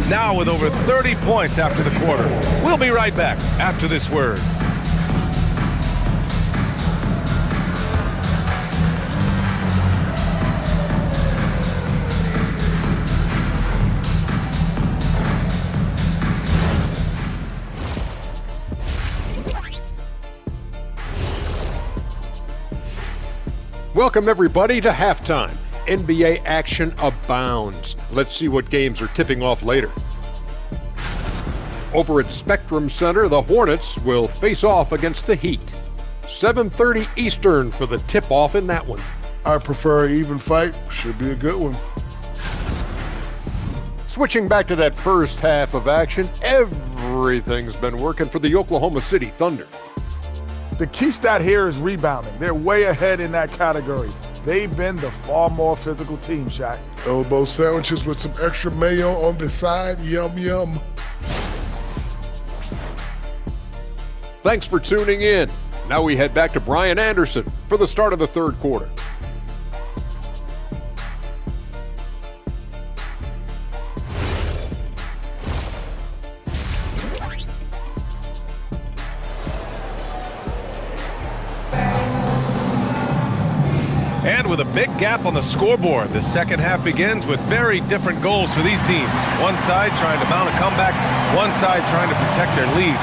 now with over 30 points after the quarter. We'll be right back after this word. Welcome, everybody, to halftime. NBA action abounds. Let's see what games are tipping off later. Over at Spectrum Center, the Hornets will face off against the Heat. 7:30 Eastern for the tip-off in that one. I prefer an even fight. Should be a good one. Switching back to that first half of action, everything's been working for the Oklahoma City Thunder. The key stat here is rebounding. They're way ahead in that category. They've been the far more physical team, Shaq. Elbow sandwiches with some extra mayo on the side. Yum, yum. Thanks for tuning in. Now we head back to Brian Anderson for the start of the third quarter. And with a big gap on the scoreboard, the second half begins with very different goals for these teams. One side trying to mount a comeback, one side trying to protect their lead.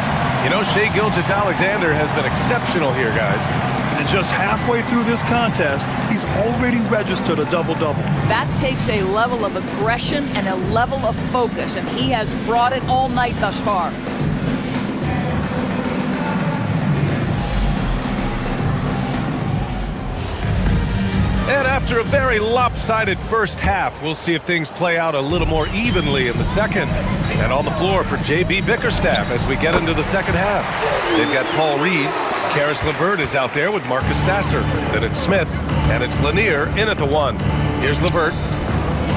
You know, Shai Gilgeous-Alexander has been exceptional here, guys. And just halfway through this contest, he's already registered a double-double. That takes a level of aggression and a level of focus, and he has brought it all night thus far. And after a very lopsided first half, we'll see if things play out a little more evenly in the second. And on the floor for J.B. Bickerstaff as we get into the second half. They've got Paul Reed. Caris LeVert is out there with Marcus Sasser. Then it's Smith, and it's Lanier in at the one. Here's LeVert,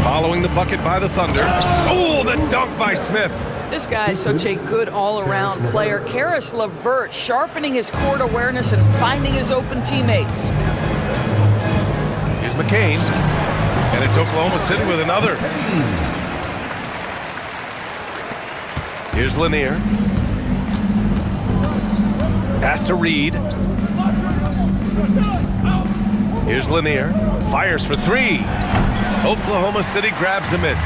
following the bucket by the Thunder. Oh, the dunk by Smith. This guy is such a good all-around player. Caris LeVert sharpening his court awareness and finding his open teammates. Here's McCain, and it's Oklahoma City with another. Here's Lanier. Pass to Reed. Here's Lanier. Fires for three. Oklahoma City grabs the miss.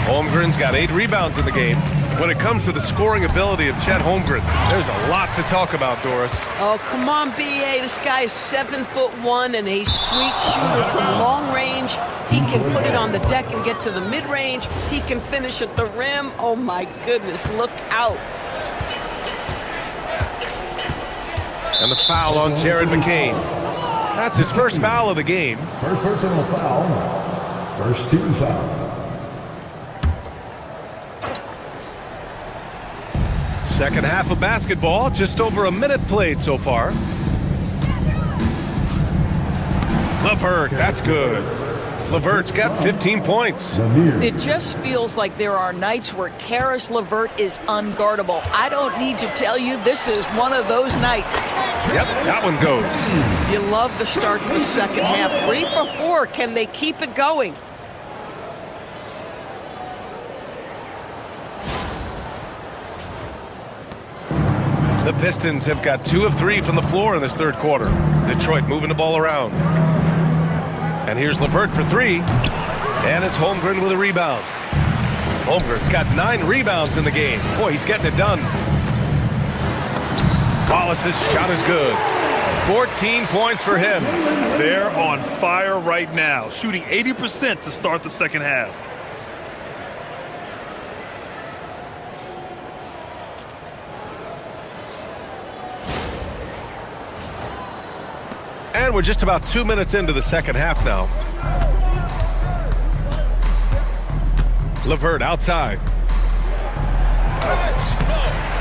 Holmgren's got 8 rebounds in the game. When it comes to the scoring ability of Chet Holmgren, there's a lot to talk about, Doris. Oh, come on, B.A. This guy is 7'1" and a sweet shooter from long range. He can put it on the deck and get to the mid-range. He can finish at the rim. Oh, my goodness, look out. And the foul on Jared McCain. That's his first foul of the game. First personal foul. First team foul. Second half of basketball, just over a minute played so far. LeVert, that's good. LeVert's got 15 points. It just feels like there are nights where Caris LeVert is unguardable. I don't need to tell you, this is one of those nights. Yep, that one goes. You love the start to the second half. 3 for 4. Can they keep it going? The Pistons have got 2 of 3 from the floor in this third quarter. Detroit moving the ball around. And here's LeVert for 3. And it's Holmgren with a rebound. Holmgren's got 9 rebounds in the game. Boy, he's getting it done. Wallace's shot is good. 14 points for him. They're on fire right now, shooting 80% to start the second half. And we're just about 2 minutes into the second half now. LeVert outside.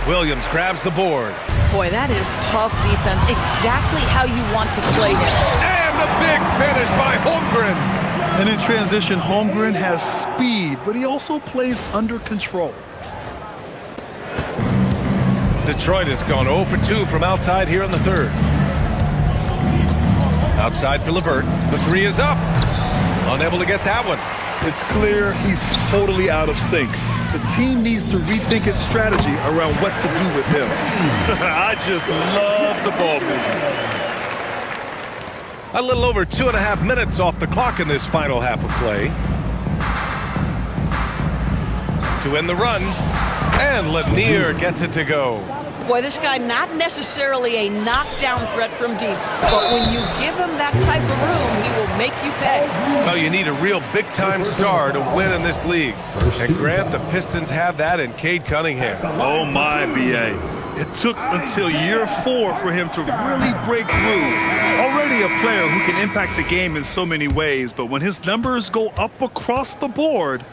Williams grabs the board. Boy, that is tough defense. Exactly how you want to play him. And the big finish by Holmgren. And in transition, Holmgren has speed, but he also plays under control. Detroit has gone 0 for 2 from outside here in the third. Outside for LeVert. The 3 is up. Unable to get that one. It's clear he's totally out of sync. The team needs to rethink its strategy around what to do with him. I just love the ball movement. A little over 2.5 minutes off the clock in this final half of play. To end the run, and Lanier gets it to go. Boy, this guy not necessarily a knockdown threat from deep, but when you give him that type of room, he will make you pay. Well, you need a real big-time star to win in this league. And Grant, the Pistons have that in Cade Cunningham. Oh, my, B.A. It took until year 4 for him to really break through. Already a player who can impact the game in so many ways, but when his numbers go up across the board,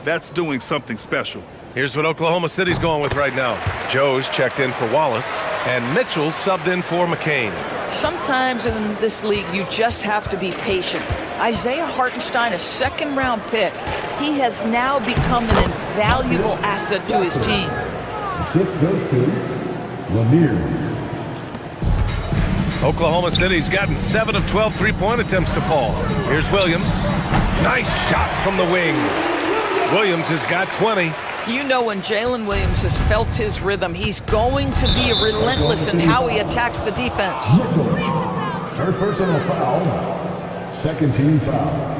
that's doing something special. Here's what Oklahoma City's going with right now. Joe's checked in for Wallace, and Mitchell's subbed in for McCain. Sometimes in this league, you just have to be patient. Isaiah Hartenstein, a second-round pick, he has now become an invaluable asset to his team. Assist goes to Lanier. Oklahoma City's gotten 7 of 12 three-point attempts to fall. Here's Williams. Nice shot from the wing. Williams has got 20. You know, when Jalen Williams has felt his rhythm, he's going to be relentless in how he attacks the defense. First personal foul. Second team foul.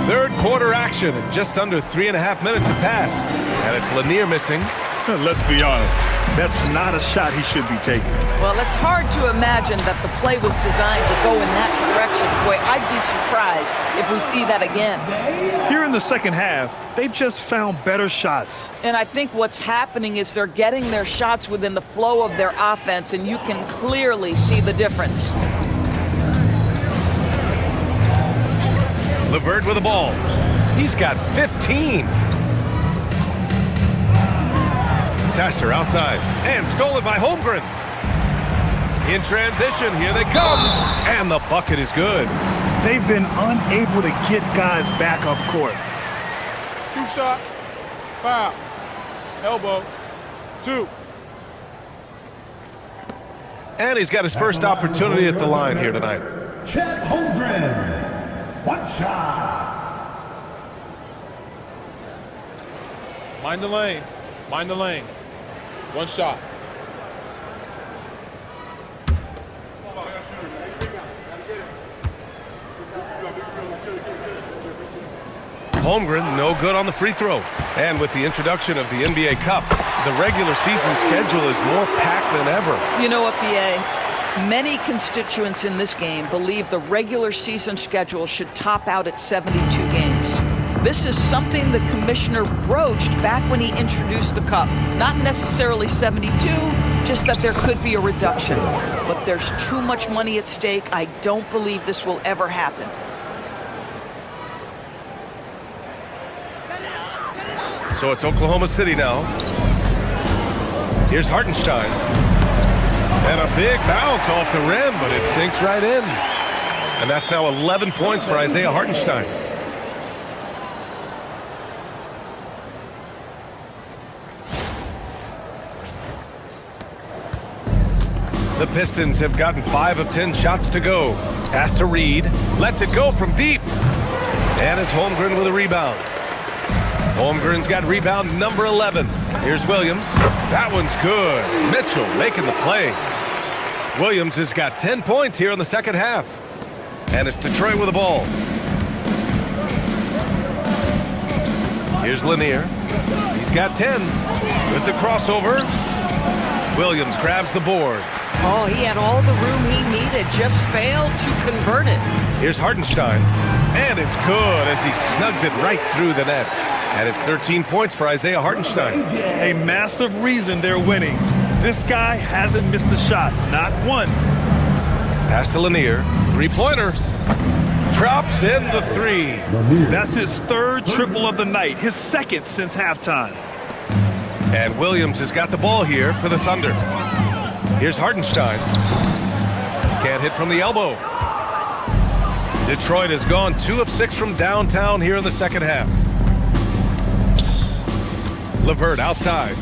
Third quarter action, and just under 3.5 minutes have passed. And it's Lanier missing. Let's be honest, that's not a shot he should be taking. Well, it's hard to imagine that the play was designed to go in that direction. Boy, I'd be surprised if we see that again. Here in the second half, they've just found better shots. And I think what's happening is they're getting their shots within the flow of their offense, and you can clearly see the difference. LeVert with the ball. He's got 15. Sasser outside, and stolen by Holmgren. In transition, here they come, and the bucket is good. They've been unable to get guys back up court. 2 shots, foul, elbow, 2. And he's got his first opportunity at the line here tonight. Chet Holmgren. 1 shot. Mind the lanes, mind the lanes. 1 shot. Holmgren, no good on the free throw. And with the introduction of the NBA Cup, the regular season schedule is more packed than ever. You know what, BA? Many constituents in this game believe the regular season schedule should top out at 72 games. This is something the commissioner broached back when he introduced the Cup. Not necessarily 72, just that there could be a reduction. But there's too much money at stake. I don't believe this will ever happen. So it's Oklahoma City now. Here's Hartenstein. And a big bounce off the rim, but it sinks right in. And that's now 11 points for Isaiah Hartenstein. The Pistons have gotten 5 of 10 shots to go. Pass to Reed. Lets it go from deep. And it's Holmgren with a rebound. Holmgren's got rebound number 11. Here's Williams. That one's good. Mitchell making the play. Williams has got 10 points here in the second half. And it's Detroit with the ball. Here's Lanier. He's got 10. With the crossover. Williams grabs the board. Oh, he had all the room he needed, just failed to convert it. Here's Hartenstein. And it's good as he snugs it right through the net. And it's 13 points for Isaiah Hartenstein. A massive reason they're winning. This guy hasn't missed a shot, not one. Pass to Lanier. Three-pointer. Drops in the 3. That's his 3rd triple of the night, his 2nd since halftime. And Williams has got the ball here for the Thunder. Here's Hartenstein. Can't hit from the elbow. Detroit has gone 2 of 6 from downtown here in the second half. LeVert outside.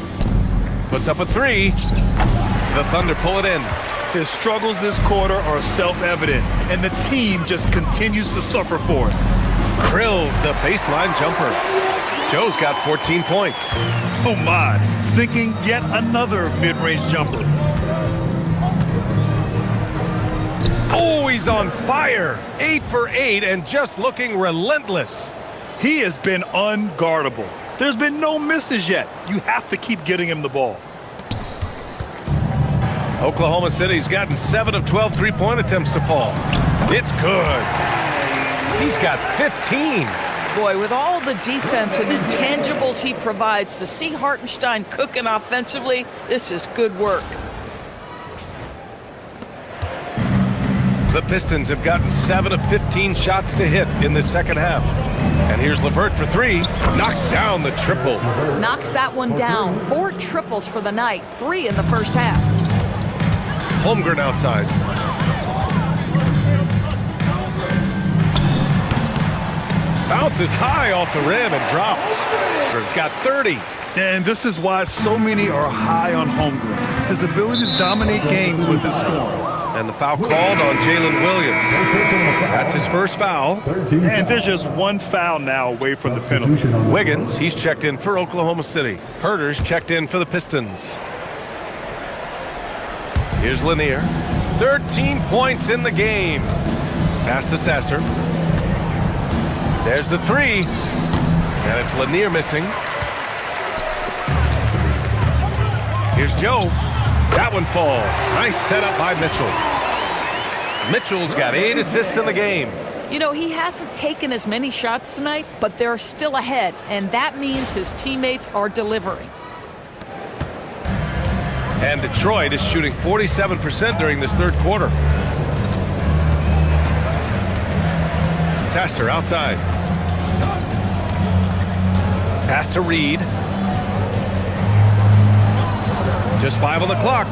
Puts up a 3. The Thunder pull it in. His struggles this quarter are self-evident, and the team just continues to suffer for it. Drills the baseline jumper. Joe's got 14 points. Oh my, sinking yet another mid-range jumper. Oh, he's on fire. 8 for 8 and just looking relentless. He has been unguardable. There's been no misses yet. You have to keep getting him the ball. Oklahoma City's gotten 7 of 12 three-point attempts to fall. It's good. He's got 15. Boy, with all the defense and intangibles he provides, to see Hartenstein cooking offensively, this is good work. The Pistons have gotten 7 of 15 shots to hit in the second half. And here's LeVert for 3. Knocks down the triple. Knocks that one down. 4 triples for the night. 3 in the first half. Holmgren outside. Bounces high off the rim and drops. Holmgren's got 30. And this is why so many are high on Holmgren. His ability to dominate games with his scoring. And the foul called on Jalen Williams. That's his first foul. And there's just one foul now away from the penalty. Wiggins, he's checked in for Oklahoma City. Herter's checked in for the Pistons. Here's Lanier. 13 points in the game. Pass to Sasser. There's the 3. And it's Lanier missing. Here's Joe. That one falls. Nice setup by Mitchell. Mitchell's got 8 assists in the game. You know, he hasn't taken as many shots tonight, but they're still ahead, and that means his teammates are delivering. And Detroit is shooting 47% during this third quarter. Sasser outside. Pass to Reed. Just 5 on the clock.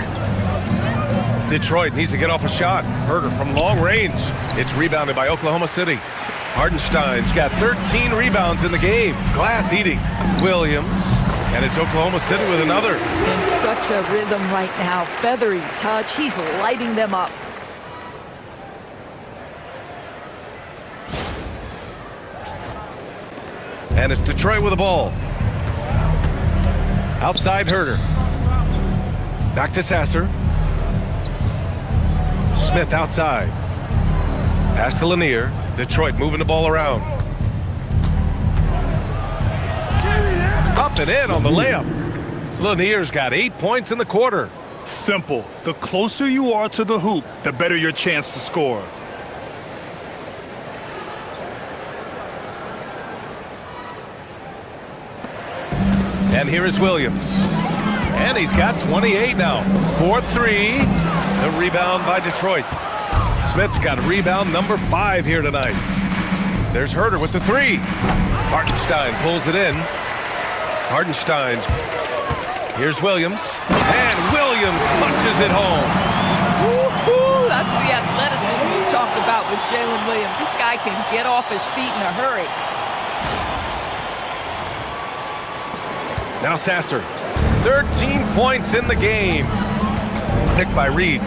Detroit needs to get off a shot. Herter from long range. It's rebounded by Oklahoma City. Hartenstein's got 13 rebounds in the game. Glass eating. Williams. And it's Oklahoma City with another. In such a rhythm right now. Feathery touch. He's lighting them up. And it's Detroit with the ball. Outside Herter. Back to Sasser. Smith outside. Pass to Lanier. Detroit moving the ball around. Up and in on the layup. Lanier's got 8 points in the quarter. Simple. The closer you are to the hoop, the better your chance to score. And here is Williams. And he's got 28 now. 4-3. The rebound by Detroit. Smith's got rebound number 5 here tonight. There's Herter with the 3. Hartenstein pulls it in. Hartenstein's. Here's Williams. And Williams punches it home. Woo-hoo! That's the athleticism we talked about with Jalen Williams. This guy can get off his feet in a hurry. Now Sasser. 13 points in the game. Picked by Reed.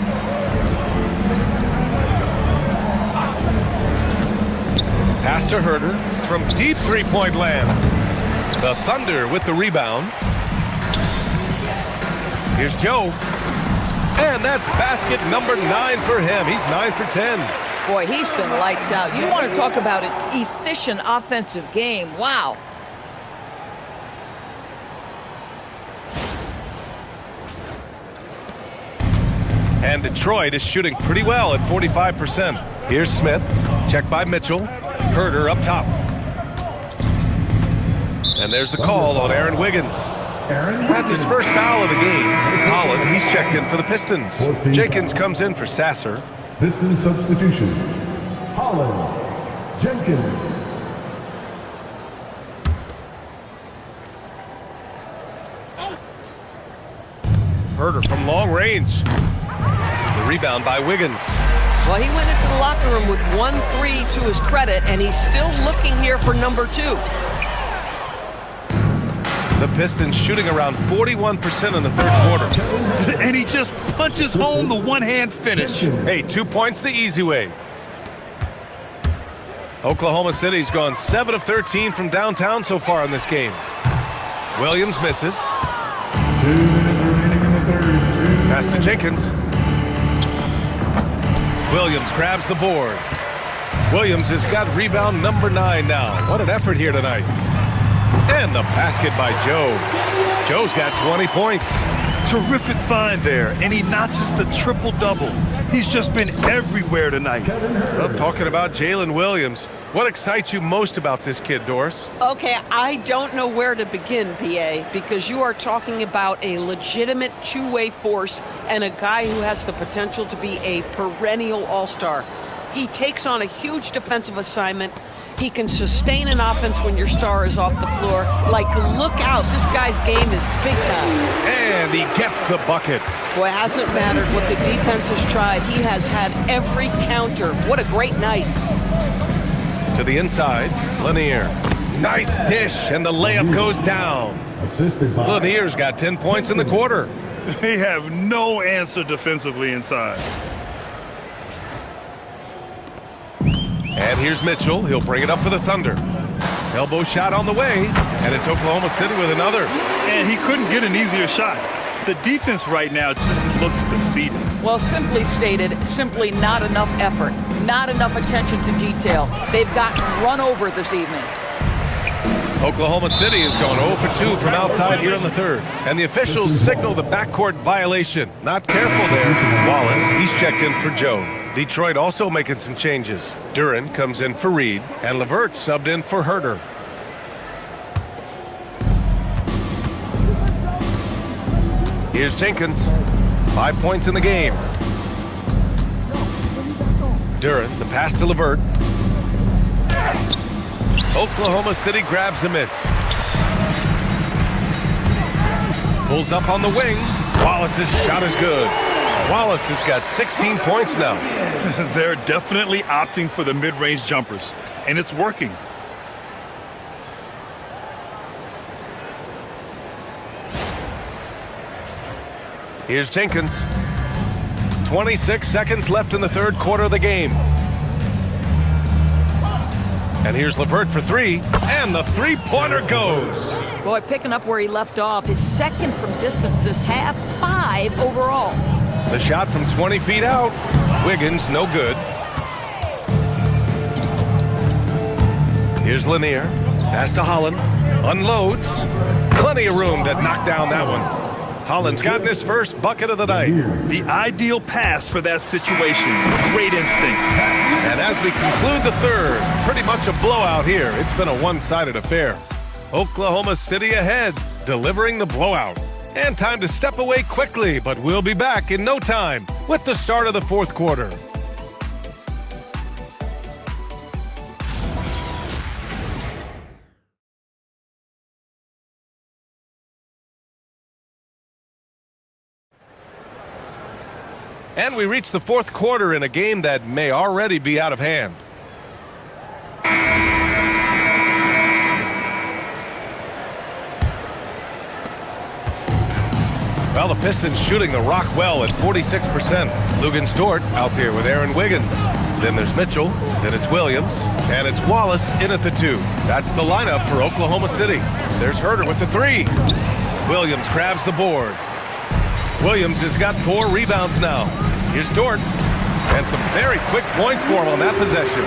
Pass to Herter from deep three-point land. The Thunder with the rebound. Here's Joe. And that's basket number 9 for him. He's 9 for 10. Boy, he's been lights out. You want to talk about an efficient offensive game. Wow. And Detroit is shooting pretty well at 45%. Here's Smith. Checked by Mitchell. Herter up top. And there's the call on Aaron Wiggins. That's his first foul of the game. Holland, he's checked in for the Pistons. Jenkins comes in for Sasser. Pistons substitution. Holland. Jenkins. Herter from long range. The rebound by Wiggins. Well, he went into the locker room with 1-3 to his credit, and he's still looking here for number 2. The Pistons shooting around 41% in the third quarter. And he just punches home the one-hand finish. Hey, 2 points the easy way. Oklahoma City's gone 7 of 13 from downtown so far in this game. Williams misses. 2 minutes remaining in the third. Pass to Jenkins. Williams grabs the board. Williams has got rebound number 9 now. What an effort here tonight. And the basket by Joe. Joe's got 20 points. Terrific find there, and he notches the triple-double. He's just been everywhere tonight. Well, talking about Jalen Williams, what excites you most about this kid, Doris? Okay, I don't know where to begin, PA, because you are talking about a legitimate two-way force and a guy who has the potential to be a perennial all-star. He takes on a huge defensive assignment. He can sustain an offense when your star is off the floor. Like, look out, this guy's game is big time. And he gets the bucket. Boy, it hasn't mattered what the defense has tried. He has had every counter. What a great night. To the inside, Lanier. Nice dish, and the layup goes down. Assisted by Lanier's got 10 points in the quarter. They have no answer defensively inside. And here's Mitchell. He'll bring it up for the Thunder. Elbow shot on the way, and it's Oklahoma City with another. And he couldn't get an easier shot. The defense right now just looks defeated. Well, simply stated, simply not enough effort, not enough attention to detail. They've gotten run over this evening. Oklahoma City has gone 0 for 2 from outside here in the third. And the officials signal the backcourt violation. Not careful there. Wallace, he's checked in for Joe. Detroit also making some changes. Duren comes in for Reed, and LeVert subbed in for Herter. Here's Jenkins. 5 points in the game. Duren, the pass to LeVert. Oklahoma City grabs the miss. Pulls up on the wing. Wallace's shot is good. Wallace has got 16 points now. They're definitely opting for the mid-range jumpers, and it's working. Here's Jenkins. 26 seconds left in the third quarter of the game. And here's LeVert for 3, and the three-pointer goes. Boy, picking up where he left off. His second from distance this half, 5 overall. The shot from 20 feet out. Wiggins, no good. Here's Lanier. Pass to Holland. Unloads. Plenty of room to knock down that one. Holland's gotten his first bucket of the night. The ideal pass for that situation. Great instincts. And as we conclude the third, pretty much a blowout here. It's been a one-sided affair. Oklahoma City ahead, delivering the blowout. And time to step away quickly, but we'll be back in no time with the start of the fourth quarter. And we reach the fourth quarter in a game that may already be out of hand. Well, the Pistons shooting the rock well at 46%. Luguentz-Dort out there with Aaron Wiggins. Then there's Mitchell, then it's Williams, and it's Wallace in at the 2. That's the lineup for Oklahoma City. There's Herter with the 3. Williams grabs the board. Williams has got 4 rebounds now. Here's Dort, and some very quick points for him on that possession.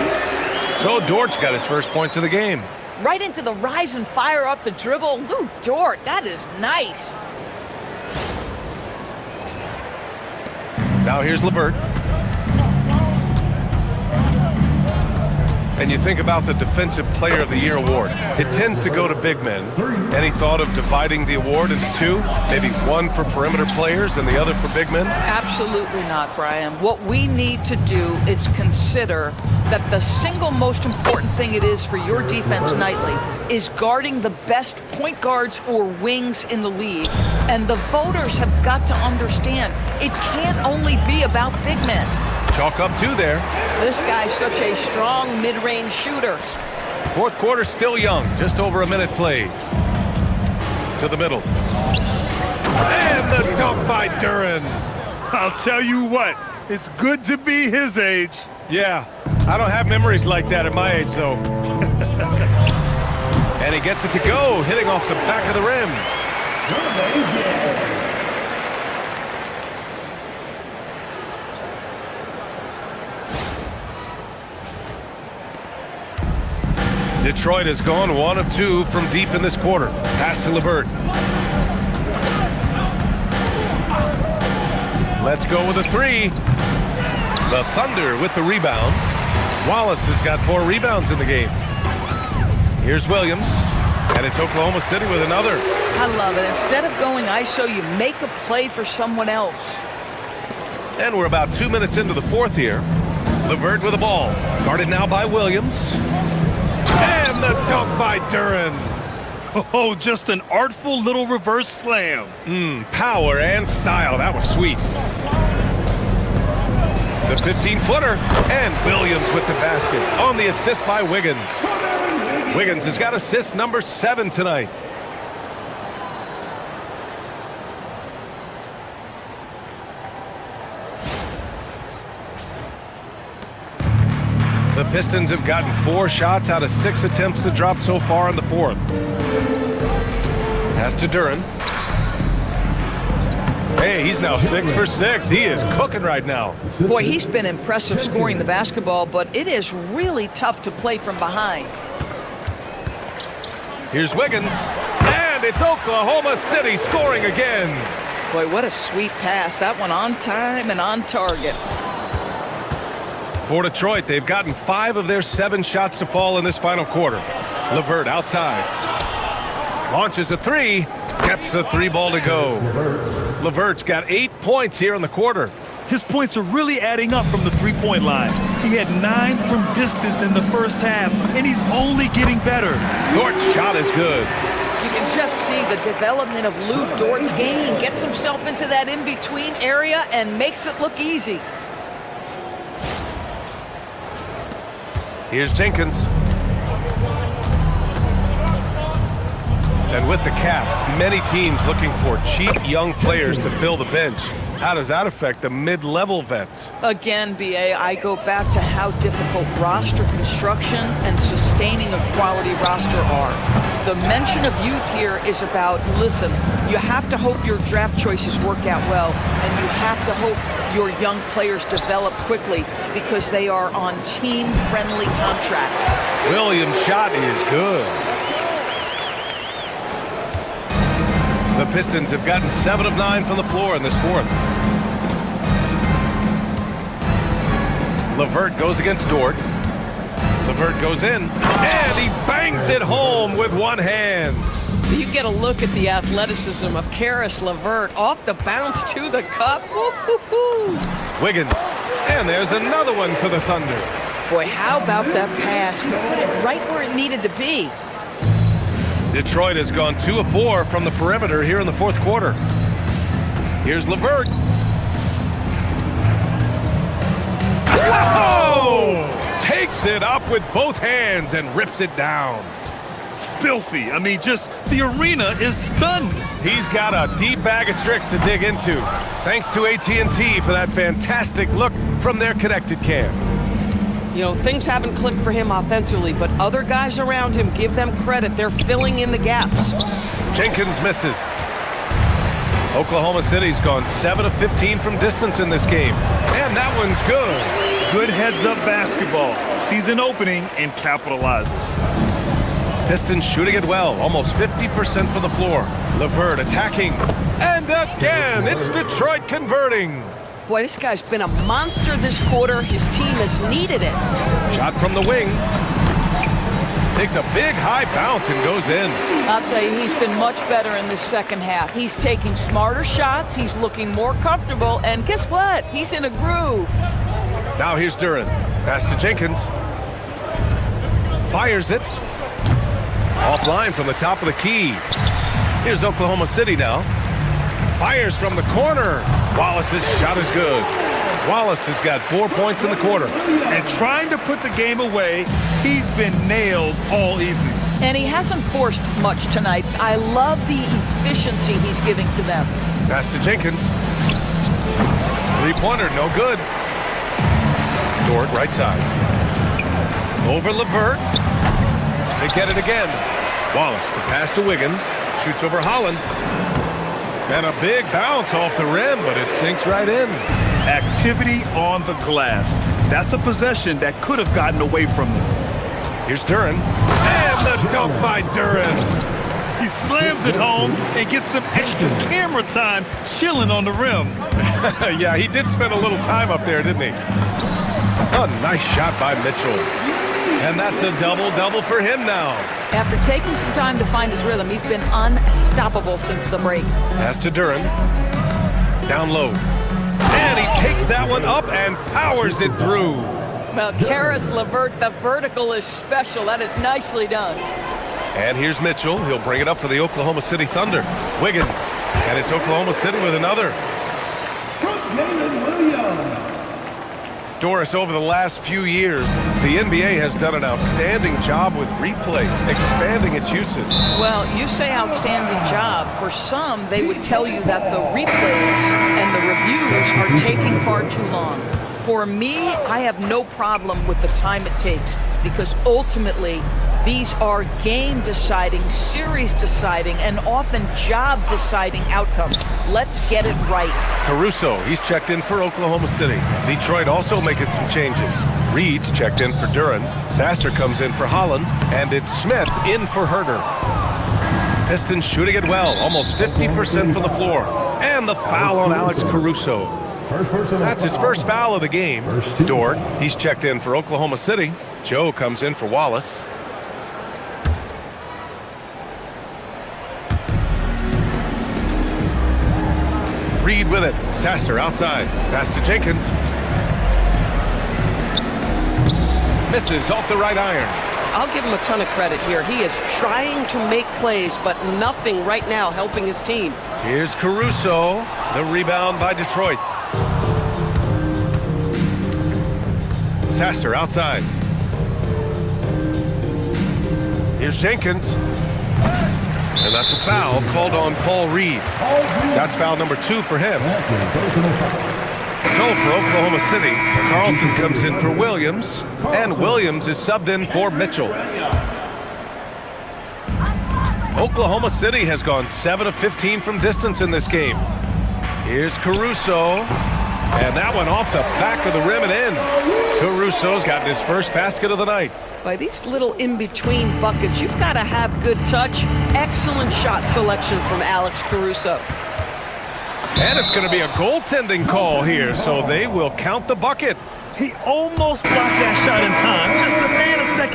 So Dort's got his first points of the game. Right into the rise and fire up the dribble. Lou Dort, that is nice. Now here's LeVert. And you think about the Defensive Player of the Year award. It tends to go to big men. Any thought of dividing the award into 2? Maybe one for perimeter players and the other for big men? Absolutely not, Brian. What we need to do is consider that the single most important thing it is for your defense nightly is guarding the best point guards or wings in the league. And the voters have got to understand it can't only be about big men. Chalk up 2 there. This guy's such a strong mid-range shooter. Fourth quarter still young, just over a minute played. To the middle. And the dunk by Duren. I'll tell you what, it's good to be his age. Yeah, I don't have memories like that at my age, though. And he gets it to go, hitting off the back of the rim. Detroit has gone 1 of 2 from deep in this quarter. Pass to LeVert. Let's go with a 3. The Thunder with the rebound. Wallace has got 4 rebounds in the game. Here's Williams, and it's Oklahoma City with another. I love it. Instead of going ISO, you make a play for someone else. And we're about 2 minutes into the fourth here. LeVert with the ball. Guarded now by Williams. And the dunk by Duren. Oh, just an artful little reverse slam. Power and style. That was sweet. The 15-footer. And Williams with the basket on the assist by Wiggins. Wiggins has got assist number 7 tonight. The Pistons have gotten 4 shots out of 6 attempts to drop so far in the fourth. Pass to Duren. Hey, he's now 6 for 6. He is cooking right now. Boy, he's been impressive scoring the basketball, but it is really tough to play from behind. Here's Wiggins, and it's Oklahoma City scoring again. Boy, what a sweet pass. That one on time and on target. For Detroit, they've gotten 5 of their 7 shots to fall in this final quarter. LeVert outside. Launches a 3. Gets the 3 ball to go. LeVert's got 8 points here in the quarter. His points are really adding up from the three-point line. He had 9 from distance in the first half, and he's only getting better. Dort's shot is good. You can just see the development of Lou Dort's game. Gets himself into that in-between area and makes it look easy. Here's Jenkins. And with the cap, many teams looking for cheap young players to fill the bench. How does that affect the mid-level vets? Again, BA, I go back to how difficult roster construction and sustaining a quality roster are. The mention of youth here is about, listen, you have to hope your draft choices work out well, and you have to hope your young players develop quickly because they are on team-friendly contracts. Williams' shot is good. The Pistons have gotten 7 of 9 from the floor in this fourth. LeVert goes against Dort. LeVert goes in, and he bangs it home with one hand. You get a look at the athleticism of Karis LeVert off the bounce to the cup. Woo-hoo-hoo. Wiggins, and there's another one for the Thunder. Boy, how about that pass? He put it right where it needed to be. Detroit has gone 2 of 4 from the perimeter here in the fourth quarter. Here's LeVert. Whoa! Takes it up with both hands and rips it down. Filthy. I mean, just the arena is stunned. He's got a deep bag of tricks to dig into. Thanks to AT&T for that fantastic look from their connected cam. You know, things haven't clicked for him offensively, but other guys around him, give them credit. They're filling in the gaps. Jenkins misses. Oklahoma City's gone 7 of 15 from distance in this game. And that one's good. Good heads-up basketball. Season opening and capitalizes. Pistons shooting it well, almost 50% from the floor. LeVert attacking. And again, it's Detroit converting. Boy, this guy's been a monster this quarter. His team has needed it. Shot from the wing. Takes a big high bounce and goes in. I'll tell you, he's been much better in this second half. He's taking smarter shots. He's looking more comfortable. And guess what? He's in a groove. Now here's Duren. Pass to Jenkins. Fires it. Offline from the top of the key. Here's Oklahoma City now. Fires from the corner. Wallace's shot is good. Wallace has got 4 points in the quarter. And trying to put the game away, he's been nailed all evening. And he hasn't forced much tonight. I love the efficiency he's giving to them. Pass to Jenkins. Three-pointer, no good. Dort, right side. Over Levert. They get it again. Wallace, the pass to Wiggins. Shoots over Holland. And a big bounce off the rim, but it sinks right in. Activity on the glass. That's a possession that could have gotten away from them. Here's Duren. And the dunk by Duren. He slams it home and gets some extra camera time chilling on the rim. Yeah, he did spend a little time up there, didn't he? A nice shot by Mitchell. And that's a double-double for him now. After taking some time to find his rhythm, he's been unstoppable since the break. Pass to Duren. Down low. And he takes that one up and powers it through. Well, Karis LeVert, the vertical is special. That is nicely done. And here's Mitchell. He'll bring it up for the Oklahoma City Thunder. Wiggins. And it's Oklahoma City with another. Doris, over the last few years, the NBA has done an outstanding job with replay, expanding its uses. Well, you say outstanding job. For some, they would tell you that the replays and the reviews are taking far too long. For me, I have no problem with the time it takes because ultimately, these are game-deciding, series-deciding, and often job-deciding outcomes. Let's get it right. Caruso, he's checked in for Oklahoma City. Detroit also making some changes. Reed's checked in for Duren. Sasser comes in for Holland. And it's Smith in for Herter. Pistons shooting it well, almost 50% from the floor. And the foul on Alex Caruso. That's his first foul of the game. Dort, he's checked in for Oklahoma City. Joe comes in for Wallace. Reed with it. Sasser outside. Pass to Jenkins. Misses off the right iron. I'll give him a ton of credit here. He is trying to make plays, but nothing right now helping his team. Here's Caruso. The rebound by Detroit. Sasser outside. Here's Jenkins. And that's a foul called on Paul Reed. That's foul number 2 for him. So for Oklahoma City, Carlson comes in for Williams, and Williams is subbed in for Mitchell. Oklahoma City has gone 7 of 15 from distance in this game. Here's Caruso, and that one off the back of the rim and in. Caruso's gotten his first basket of the night. By these little in-between buckets, you've got to have good touch. Excellent shot selection from Alex Caruso. And it's going to be a goaltending call here, so they will count the bucket. He almost blocked that shot in time, just a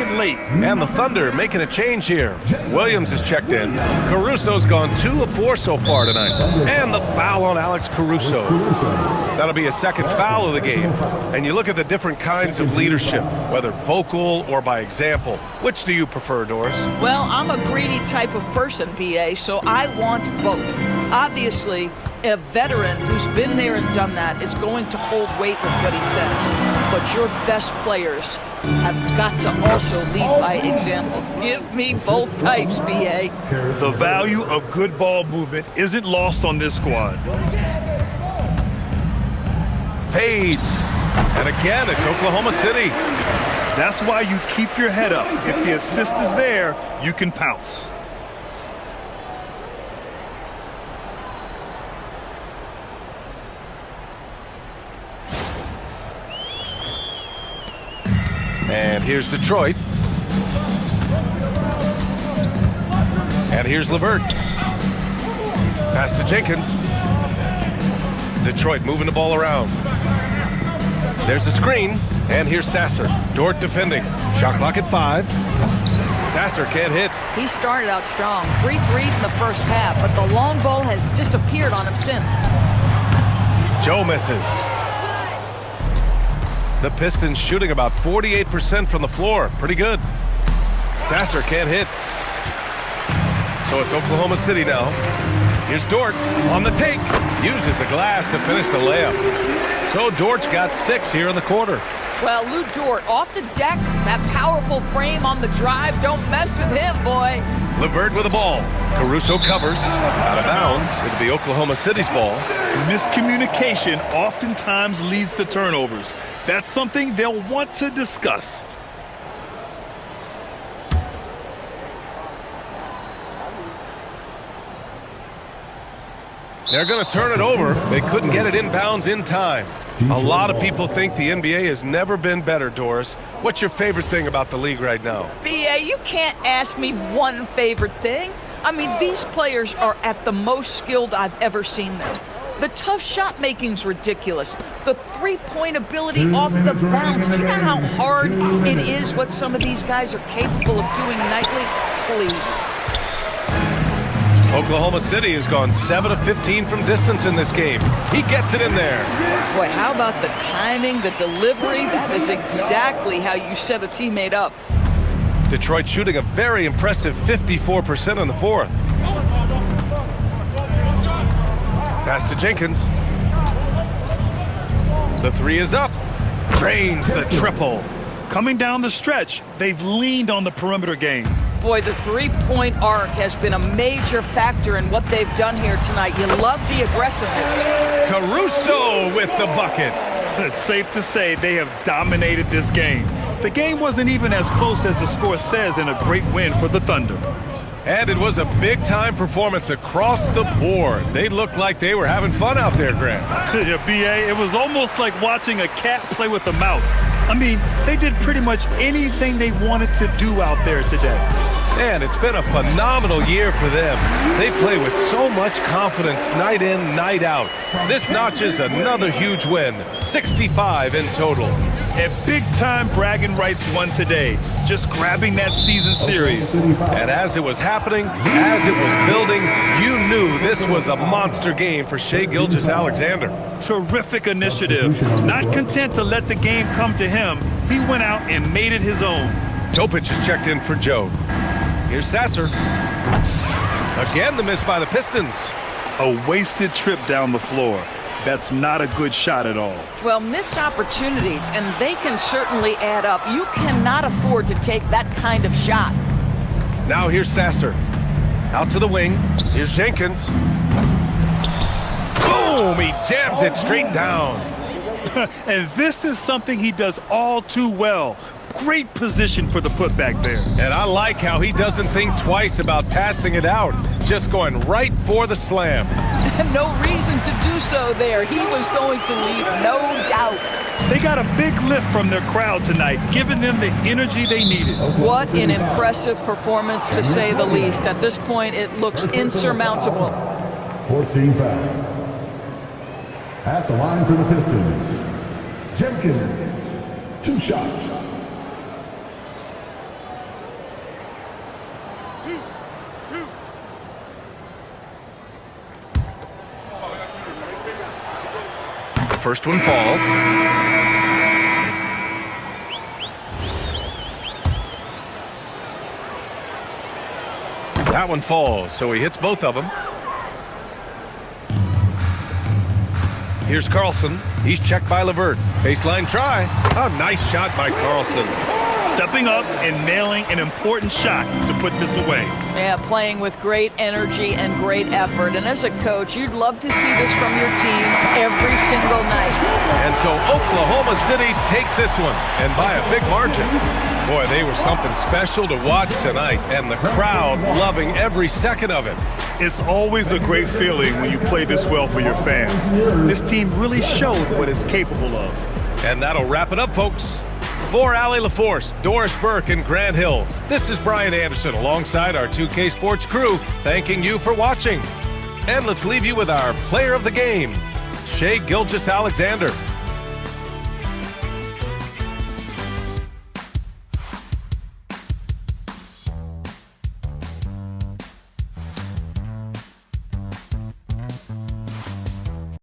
nanosecond late. And the Thunder making a change here. Williams is checked in. Caruso's gone 2 of 4 so far tonight. And the foul on Alex Caruso. That'll be a second foul of the game. And you look at the different kinds of leadership, whether vocal or by example. Which do you prefer, Doris? Well, I'm a greedy type of person, BA, so I want both. Obviously, a veteran who's been there and done that is going to hold weight with what he says. But your best players have got to also lead by example. Give me both types, BA. The value of good ball movement isn't lost on this squad. Fades. And again, it's Oklahoma City. That's why you keep your head up. If the assist is there, you can pounce. And here's Detroit. And here's LeVert. Pass to Jenkins. Detroit moving the ball around. There's a screen. And here's Sasser. Dort defending. Shot clock at 5. Sasser can't hit. He started out strong. 3 threes in the first half, but the long ball has disappeared on him since. Joe misses. The Pistons shooting about 48% from the floor. Pretty good. Sasser can't hit. So it's Oklahoma City now. Here's Dort on the take. Uses the glass to finish the layup. So Dort's got 6 here in the quarter. Well, Lou Dort off the deck, that powerful frame on the drive. Don't mess with him, boy. LeVert with the ball. Caruso covers. Out of bounds. It'll be Oklahoma City's ball. Miscommunication oftentimes leads to turnovers. That's something they'll want to discuss. They're going to turn it over. They couldn't get it inbounds in time. A lot of people think the NBA has never been better, Doris. What's your favorite thing about the league right now? BA, you can't ask me one favorite thing. I mean, these players are at the most skilled I've ever seen them. The tough shot making's ridiculous. The three-point ability off the bounce. Do you know how hard it is what some of these guys are capable of doing nightly? Please. Oklahoma City has gone 7 of 15 from distance in this game. He gets it in there. Boy, how about the timing, the delivery? That is exactly how you set a teammate up. Detroit shooting a very impressive 54% in the fourth. Pass to Jenkins. The three is up. Drains the triple. Coming down the stretch, they've leaned on the perimeter game. Boy, the three-point arc has been a major factor in what they've done here tonight. You love the aggressiveness. Caruso with the bucket. It's safe to say they have dominated this game. The game wasn't even as close as the score says in a great win for the Thunder. And it was a big-time performance across the board. They looked like they were having fun out there, Grant. Yeah, B.A., it was almost like watching a cat play with a mouse. I mean, they did pretty much anything they wanted to do out there today. Man, it's been a phenomenal year for them. They play with so much confidence night in, night out. This notches another huge win, 65 in total. And big-time bragging rights won today, just grabbing that season series. And as it was happening, as it was building, you knew this was a monster game for Shai Gilgeous-Alexander. Terrific initiative. Not content to let the game come to him, he went out and made it his own. Topic is checked in for Joe. Here's Sasser. Again, the miss by the Pistons. A wasted trip down the floor. That's not a good shot at all. Well, missed opportunities, and they can certainly add up. You cannot afford to take that kind of shot. Now here's Sasser. Out to the wing. Here's Jenkins. Boom! He jams it straight down. And this is something he does all too well. Great position for the putback there. And I like how he doesn't think twice about passing it out. Just going right for the slam. No reason to do so there. He was going to leave, no doubt. They got a big lift from their crowd tonight, giving them the energy they needed. What an impressive performance, to say the least. At this point, it looks insurmountable. 14 foul. At the line for the Pistons, Jenkins, 2 shots. The first one falls. That one falls, so he hits both of them. Here's Carlson. He's checked by LeVert. Baseline try. A nice shot by Carlson. Stepping up and nailing an important shot to put this away. Yeah, playing with great energy and great effort. And as a coach, you'd love to see this from your team every single night. And so Oklahoma City takes this one, and by a big margin. Boy, they were something special to watch tonight, and the crowd loving every second of it. It's always a great feeling when you play this well for your fans. This team really shows what it's capable of. And that'll wrap it up, folks. For Allie LaForce, Doris Burke, and Grant Hill, this is Brian Anderson alongside our 2K Sports crew, thanking you for watching. And let's leave you with our player of the game, Shai Gilgeous-Alexander.